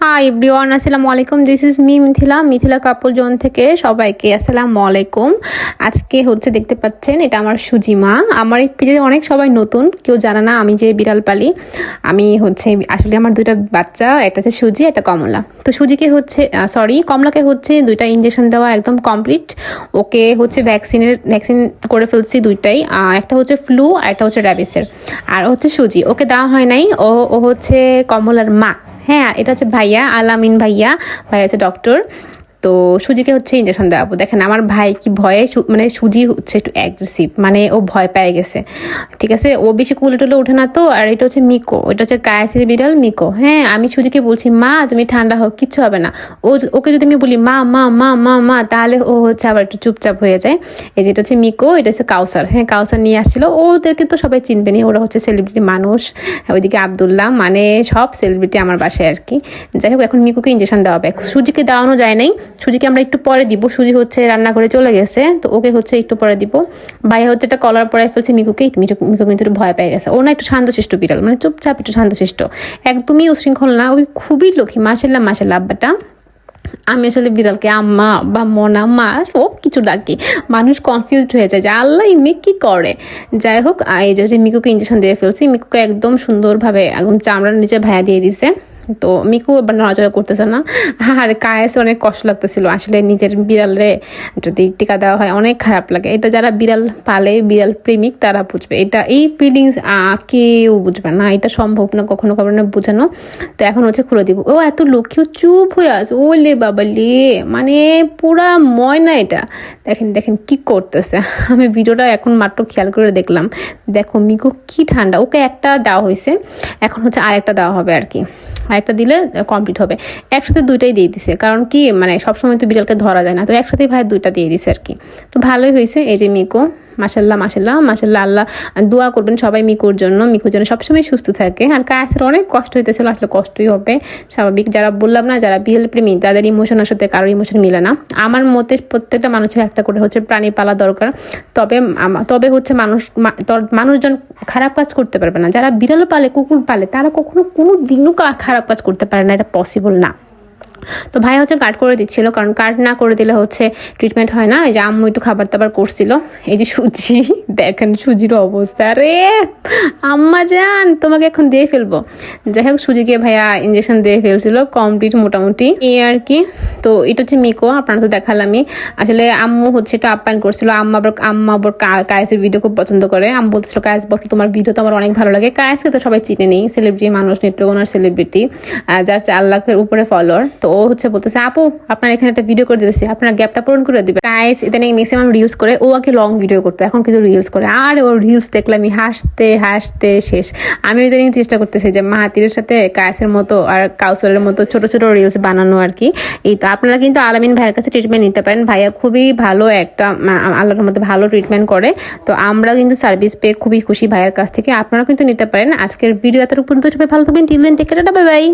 Hi everyone, আসসালামু আলাইকুম। This is me Mithila couple zone থেকে সবাইকে আসসালামু আলাইকুম। আজকে হচ্ছে দেখতে পাচ্ছেন এটা আমার সুজিমা। আমার এই পেজে অনেক সবাই নতুন, কেউ জানে না আমি যে বিড়াল পালি। আমি হচ্ছে আসলে আমার দুইটা বাচ্চা, একটা হচ্ছে সুজি, একটা কমলা। তো সুজিকে হচ্ছে কমলাকে হচ্ছে দুইটা ইঞ্জেকশন দেওয়া একদম কমপ্লিট। ওকে হচ্ছে ভ্যাকসিন করে ফেলছি দুইটাই, একটা হচ্ছে ফ্লু আর একটা হচ্ছে র্যাবিসের। আর হচ্ছে সুজি ওকে দেওয়া হয় নাই, ও হচ্ছে কমলার মা। হ্যাঁ, এটা হচ্ছে ভাইয়া, আলামিন ভাইয়া। ভাইয়া হচ্ছে ডক্টর। তো সুজিকে হচ্ছে ইঞ্জেকশন দেওয়াবো। দেখেন আমার ভাই কি ভয়ে, মানে সুজি হচ্ছে একটু অ্যাগ্রেসিভ, মানে ও ভয় পেয়ে গেছে। ঠিক আছে, ও বেশি কুলে টুলে ওঠে না। তো আর এটা হচ্ছে মিকো, এটা হচ্ছে কায়াসের বিড়াল মিকো। হ্যাঁ, আমি সুজিকে বলছি মা তুমি ঠান্ডা হোক, কিচ্ছু হবে না। ওকে যদি আমি বলি মা মা মা মা মা, তাহলে ও হচ্ছে আবার একটু চুপচাপ হয়ে যায়। এই যেটা হচ্ছে মিকো, এটা হচ্ছে কাউসার। হ্যাঁ, কাউসার নিয়ে আসছিল। ওদেরকে তো সবাই চিনবে না, ওরা হচ্ছে সেলিব্রিটি মানুষ। ওইদিকে আবদুল্লাহ, মানে সব সেলিব্রিটি আমার বাসায় আর কি। যাই হোক, এখন মিকুকে ইঞ্জেকশন দেওয়া হবে। সুজিকে দেওয়ানো যায় নাই, সুজিকে আমরা একটু পরে দিব। সুজি হচ্ছে রান্নাঘরে চলে গেছে, তো ওকে হচ্ছে একটু পরে দিব। ভাই হচ্ছে একটা কলার পরে ফেলছে মিকুকে। মিকু কিন্তু একটু ভয় পেয়ে গেছে। ও না একটু শান্তশিষ্ট বিড়াল, মানে চুপচাপ একটু শান্তশিষ্ট, একদমই উশৃঙ্খল না। ওই খুবই লক্ষ্মী, মাশাল্লাহ মাশাল্লাহ আব্বাটা। আমি আসলে বিড়ালকে আম্মা বা মনা মা সব কিছু ডাকি, মানুষ কনফিউজড হয়ে যায় যে আল্লাহ এই মেয়ে কী করে। যাই হোক, এই যে মিকুকে ইঞ্জেকশন দিয়ে ফেলছি। মিকুকে একদম সুন্দরভাবে একদম চামড়ার নিচে ভায়া দিয়ে দিছে। তো মিকু এবার নড়াচড়া করতেছে না। আর কায়েস অনেক কষ্ট লাগতেছিল, আসলে নিজের বিড়ালরে যদি টিকা দেওয়া হয় অনেক খারাপ লাগে। এটা যারা বিড়াল পালে, বিড়াল প্রেমিক, তারা বুঝবে এটা, এই ফিলিংস কেউ বুঝবে না। এটা সম্ভব না কখনো কখনো বোঝানো। তো এখন হচ্ছে খুলে দিব। ও এত লক্ষ্মী, চুপ হয়ে আছে। ও লে বাবা লে, মানে পুরা ময়না এটা। দেখেন দেখেন কি করতেছে। আমি ভিডিওটা এখন মাত্র খেয়াল করে দেখলাম। দেখো মিকু কি ঠান্ডা। ওকে একটা দেওয়া হয়েছে, এখন হচ্ছে আরেকটা দেওয়া হবে আর কি। আরেকটা দিলে কমপ্লিট হবে। একসাথে দুইটাই দিয়ে দিছে, কারণ কি মানে সবসময় তো বিড়ালকে ধরা যায় না, তো একসাথেই ভাই দুইটা দিয়ে দিছে আর কি। তো ভালোই হয়েছে। এই যে মিকু, মাশাল্লাহ মাশাল্লাহ মাশাল্লাহ। আল্লাহ দোয়া করবেন সবাই মিকুর জন্য, মিকুর জন্য সবসময় সুস্থ থাকে। আর কায়েসের অনেক কষ্ট হইতেছিল, আসলে কষ্টই হবে স্বাভাবিক। যারা বললাম না, যারা বিড়াল প্রেমী, তাদের ইমোশনের সাথে কারোর ইমোশন মিলে না। আমার মতে প্রত্যেকটা মানুষের একটা করে হচ্ছে প্রাণী পালা দরকার। তবে হচ্ছে মানুষজন খারাপ কাজ করতে পারবে না। যারা বিড়াল পালে, কুকুর পালে, তারা কখনো কোনো দিনও খারাপ কাজ করতে পারে না, এটা পসিবল না। তো ভাই হচ্ছে কাট করে দিচ্ছিল, কারণ কাট না করে দিলে হচ্ছে ট্রিটমেন্ট হয় না। এই যে আম্মু একটু খাবার দাবার করছিল। এই যে সুজি, দেখেন সুজির অবস্থা, রে আম্মা জান তোমাকে এখন দিয়ে ফেলবো। যাই হোক, সুজিকে ভাইয়া ইঞ্জেকশন দিয়ে ফেলছিল কমপ্লিট মোটামুটি এই আর কি। তো এটা হচ্ছে মিকো, আপনারা তো দেখালামই। আসলে আম্মু হচ্ছে একটু আপ্যায়ন করছিল। আম্মা আবার কায়েসের ভিডিও খুব পছন্দ করে। আম্মু বলতেছিল কায়েস বল, তোমার ভিডিও তো আমার অনেক ভালো লাগে। কায়েসকে তো সবাই চিনে নেই, সেলিব্রিটি মানুষ, নেত্রকোনার সেলিব্রিটি, যার 4 লাখের উপরে ফলোয়ার। তো ও হচ্ছে বলতেছে আপু আপনার এখানে একটা ভিডিও করে দিতেছি, আপনার গ্যাপটা পূরণ করে দিবে। গাইস ইদানিং ম্যাক্সিমাম রিলস করে, ও আগে লং ভিডিও করতো, এখন কিন্তু রিলস করে। আর ওর রিলস দেখলে আমি হাসতে হাসতে শেষ। আমি ইদানিং চেষ্টা করতেছি যে মাহাতিরের সাথে কায়েসের মতো আর কাউসারের মতো ছোট ছোট রিলস বানানো আর কি। এই তো আপনারা কিন্তু আলামিন ভাইয়ের কাছে ট্রিটমেন্ট নিতে পারেন। ভাইয়া খুবই ভালো একটা, আল্লাহর মধ্যে ভালো ট্রিটমেন্ট করে। তো আমরা কিন্তু সার্ভিস পেয়ে খুবই খুশি ভাইয়ের কাছ থেকে। আপনারা কিন্তু নিতে পারেন। আজকের ভিডিও এত পর্যন্ত, সবাই ভালো থাকবেন। Till then, take care, bye by.